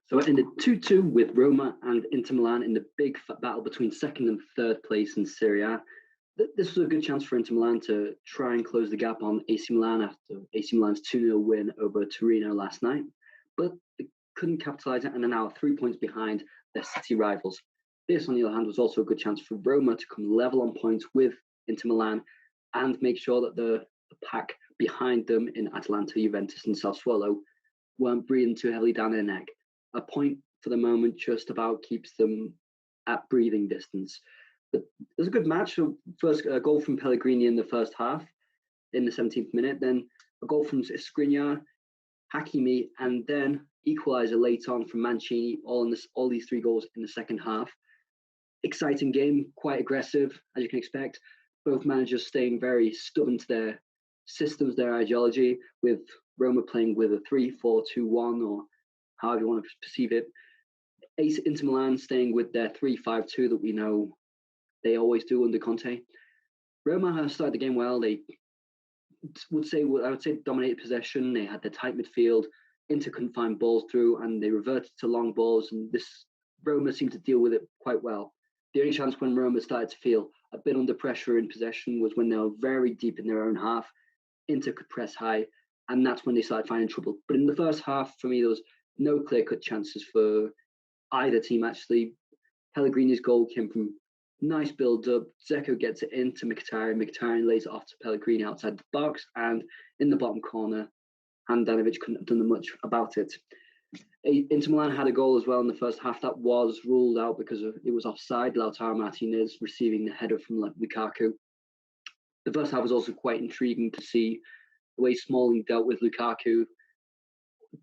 So it ended 2-2 with Roma and Inter Milan in the big battle between second and third place in Serie A. This was a good chance for Inter Milan to try and close the gap on AC Milan after AC Milan's 2-0 win over Torino last night, but they couldn't capitalise it and are now 3 points behind their city rivals. This, on the other hand, was also a good chance for Roma to come level on points with Inter Milan and make sure that the pack behind them in Atalanta, Juventus and Sassuolo weren't breathing too heavily down their neck. A point for the moment just about keeps them at breathing distance. But it was a good match. So first, a goal from Pellegrini in the first half in the 17th minute, then a goal from Skriniar, Hakimi, and then equaliser late on from Mancini, all these three goals in the second half. Exciting game, quite aggressive, as you can expect. Both managers staying very stubborn to their systems, their ideology, with Roma playing with a 3-4-2-1 or however you want to perceive it. Inter Milan staying with their 3-5-2 that we know they always do under Conte. Roma have started the game well. They I would say dominated possession. They had their tight midfield. Inter couldn't find balls through, and they reverted to long balls. And Roma seemed to deal with it quite well. The only chance when Roma started to feel a bit under pressure in possession was when they were very deep in their own half. Inter could press high, and that's when they started finding trouble. But in the first half, for me, there was no clear-cut chances for either team, actually. Pellegrini's goal came from nice build-up. Dzeko gets it into Mkhitaryan. Mkhitaryan lays it off to Pellegrini outside the box, and in the bottom corner, Handanovic couldn't have done much about it. Inter Milan had a goal as well in the first half that was ruled out because it was offside. Lautaro Martinez receiving the header from Lukaku. The first half was also quite intriguing to see the way Smalling dealt with Lukaku.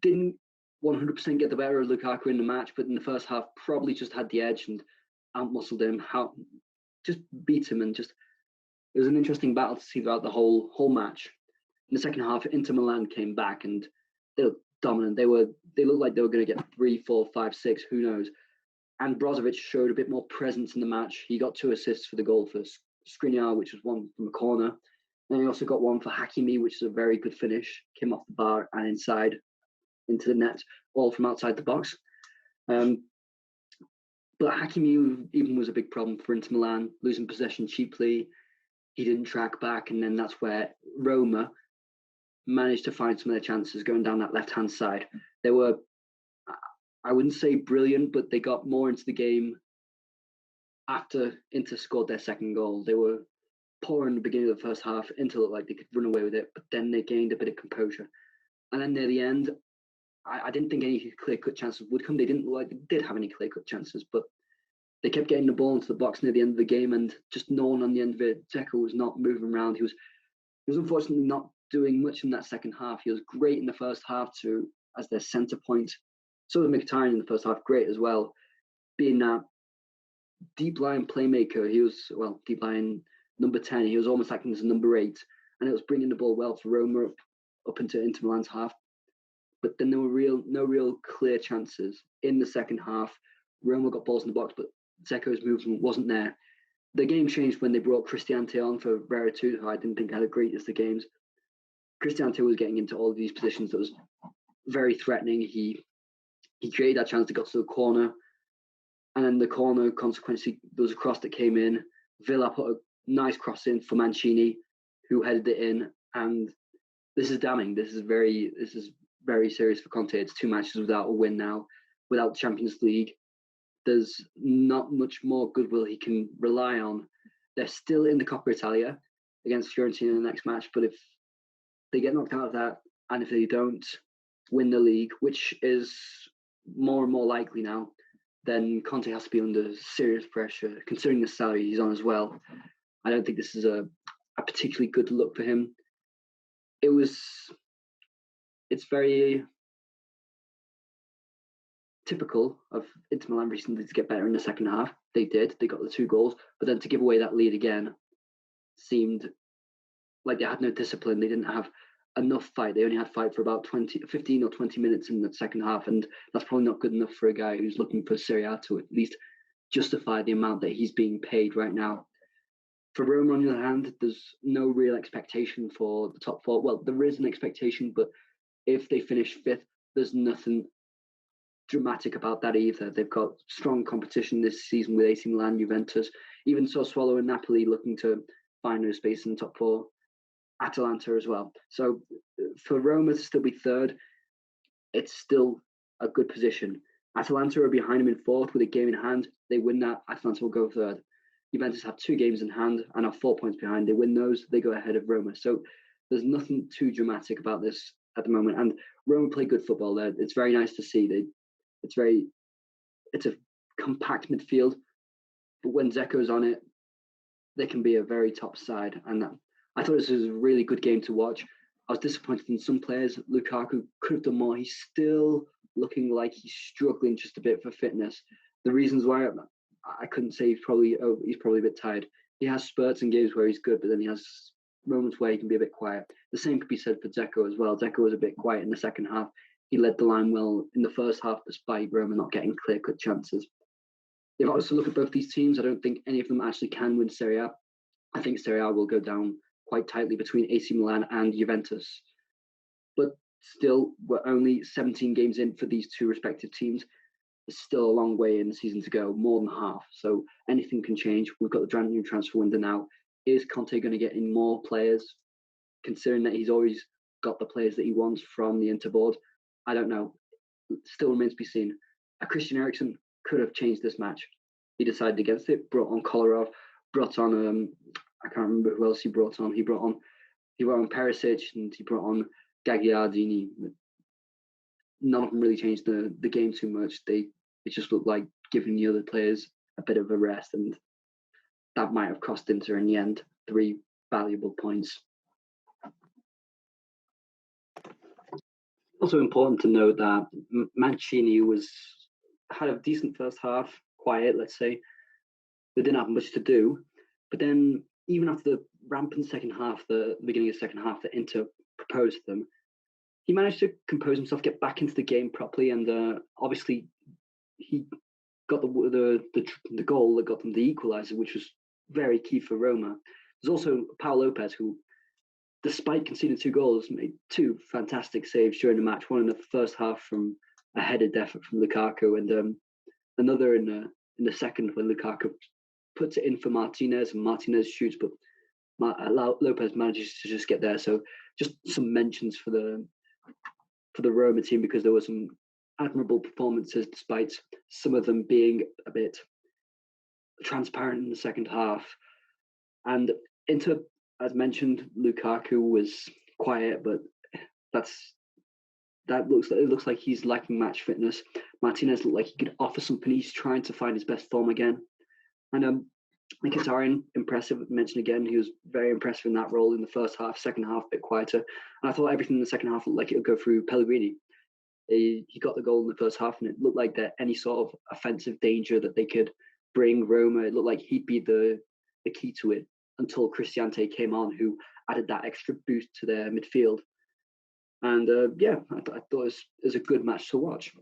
Didn't 100% get the better of Lukaku in the match, but in the first half probably just had the edge and out-muscled him, just beat him, and it was an interesting battle to see throughout the whole match. In the second half, Inter Milan came back and they looked dominant. They looked like they were going to get 3, 4, 5, 6, who knows. And Brozovic showed a bit more presence in the match. He got 2 assists for the goal for Skriniar, which was one from a corner. And he also got one for Hakimi, which is a very good finish. Came off the bar and inside into the net, all from outside the box. But Hakimi even was a big problem for Inter Milan, losing possession cheaply. He didn't track back, and then that's where Roma managed to find some of their chances going down that left-hand side. They were, I wouldn't say brilliant, but they got more into the game after Inter scored their second goal. They were poor in the beginning of the first half. Inter looked like they could run away with it, but then they gained a bit of composure. And then near the end, I didn't think any clear-cut chances would come. They didn't look like they did have any clear-cut chances, but they kept getting the ball into the box near the end of the game, and just no one on the end of it. Dzeko was not moving around. He was unfortunately not doing much in that second half. He was great in the first half as their centre point. So was Mkhitaryan in the first half, great as well. Being that deep line playmaker, he was, deep line number 10. He was almost acting as a number 8, and it was bringing the ball well for Roma up into Inter Milan's half. But then there were no real clear chances in the second half. Roma got balls in the box, but Dzeko's movement wasn't there. The game changed when they brought Cristante on for Veretout, who I didn't think had the greatest of games. Cristante was getting into all of these positions that was very threatening. He created that chance to got to the corner, and then the corner, consequently, there was a cross that came in. Villa put a nice cross in for Mancini, who headed it in, and this is damning. This is very serious for Conte. It's 2 matches without a win now, without the Champions League. There's not much more goodwill he can rely on. They're still in the Coppa Italia against Fiorentina in the next match, but if they get knocked out of that, and if they don't win the league, which is more and more likely now, then Conte has to be under serious pressure, considering the salary he's on as well. I don't think this is a particularly good look for him. It's very typical of Inter Milan recently to get better in the second half. They did. They got the 2 goals, but then to give away that lead again seemed like they had no discipline. They didn't have enough fight. They only had fight for about 15 or 20 minutes in the second half, and that's probably not good enough for a guy who's looking for Serie A to at least justify the amount that he's being paid right now. For Roma, on the other hand, there's no real expectation for the top 4. Well, there is an expectation, but if they finish 5th, there's nothing dramatic about that either. They've got strong competition this season with AC Milan, Juventus, even Sassuolo and Napoli looking to find no space in the top four. Atalanta as well. So for Roma to still be third, it's still a good position. Atalanta are behind them in fourth with a game in hand. They win that, Atalanta will go third. Juventus have 2 games in hand and are 4 points behind. They win those, they go ahead of Roma. So there's nothing too dramatic about this at the moment. And Roma play good football there. It's very nice to see. It's a compact midfield, but when Dzeko's on it, they can be a very top side. And I thought this was a really good game to watch. I was disappointed in some players. Lukaku could have done more. He's still looking like he's struggling just a bit for fitness. The reasons why I couldn't say he's probably a bit tired. He has spurts and games where he's good, but then he has moments where he can be a bit quiet. The same could be said for Dzeko as well. Dzeko was a bit quiet in the second half. He led the line well in the first half, despite Roma not getting clear-cut chances. If I was to look at both these teams, I don't think any of them actually can win Serie A. I think Serie A will go down quite tightly between AC Milan and Juventus. But still, we're only 17 games in for these two respective teams. There's still a long way in the season to go, more than half. So anything can change. We've got the January transfer window now. Is Conte going to get in more players, considering that he's always got the players that he wants from the Inter board? I don't know. It still remains to be seen. Christian Eriksen could have changed this match. He decided against it, brought on Kolarov, brought on, I can't remember who else he brought on. He brought on Perisic and he brought on Gagliardini. None of them really changed the game too much. It just looked like giving the other players a bit of a rest, and that might have cost Inter in the end 3 valuable points. Also important to note that Mancini had a decent first half, quiet, let's say. They didn't have much to do, but then even after the rampant second half, the beginning of the second half that Inter proposed them, he managed to compose himself, get back into the game properly, and obviously he got the goal that got them the equaliser, which was very key for Roma. There's also Paul Lopez, who, despite conceding 2 goals, made 2 fantastic saves during the match. One in the first half from a headed effort from Lukaku, and another in the second when Lukaku puts it in for Martinez, and Martinez shoots, but Lopez manages to just get there. So just some mentions for the Roma team, because there were some admirable performances, despite some of them being a bit transparent in the second half. And Inter, as mentioned, Lukaku was quiet, but it looks like he's lacking match fitness. Martinez looked like he could offer something. He's trying to find his best form again. And Mkhitaryan, impressive. Mentioned again, he was very impressive in that role in the first half. Second half, a bit quieter. And I thought everything in the second half looked like it would go through Pellegrini. He got the goal in the first half, and it looked like that any sort of offensive danger that they could bring Roma, it looked like he'd be the key to it, until Cristante came on, who added that extra boost to their midfield. And I thought it was a good match to watch.